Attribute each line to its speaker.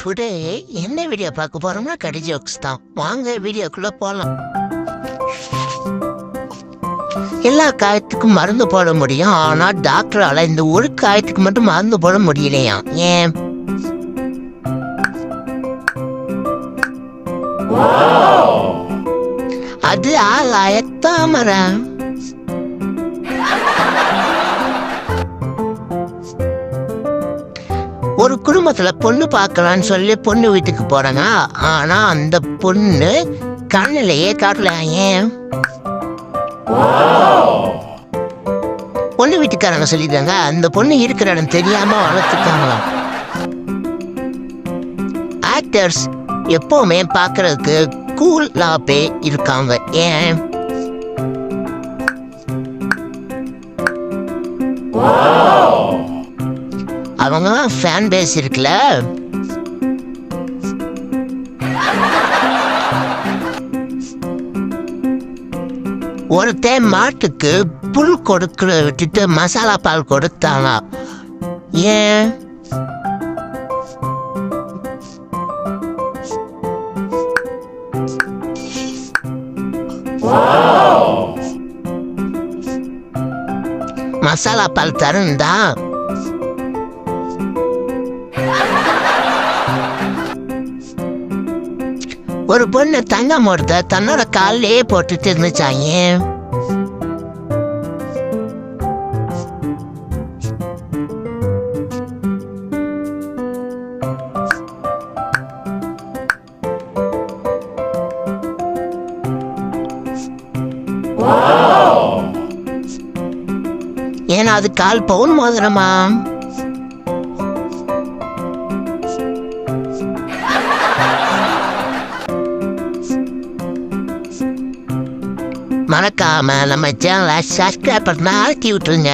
Speaker 1: Today என்ன video பார்க்க போறோம்னா கடி ஜோக்ஸ் தான். வாங்க வீடியோக்குள்ள போலாம். எல்லா காயத்துக்கும் மருந்து போட முடியும், ஆனா டாக்டரால இந்த ஒரு காயத்துக்கு மட்டும் மருந்து போட முடியலையா? ஏன்? அது ஆகாயத்தாமரை. ஒரு குடும்பத்துல பொண்ணு பார்க்கலான்னு சொல்லி பொண்ணு வீட்டுக்கு போறாங்க. ஆனா அந்த பொண்ணு கண்ணிலேயே காட்டல. ஏன்? பொண்ணு வீட்டுக்காரங்க சொல்லிட்டாங்க அந்த பொண்ணு இருக்கிற இடம் தெரியாம வளர்த்துட்டாங்களாம். ஆக்டர்ஸ் எப்பவுமே பாக்குறதுக்கு கூலாப்பே இருக்காங்க. ஏன்? அவங்க ஃபேன் பேஸ் இருக்குல்ல. ஒருத்தன் மாட்டுக்கு புல் கொடுக்கிற விட்டுட்டு மசாலா பால் கொடுத்தாங்க. ஏன்? மசாலா பால் தருந்தா ஒரு பொண்ணு தங்கம் ஒருத்த தன்னோட காலிலே போட்டுட்டு இருந்துச்சாங்க. ஏன்னா அது கால் பவுன் மோதிரமா. மறக்காம நம்ம சேனலை சப்ஸ்கிரைப் பண்ண ஆக்கி விட்டுருங்க.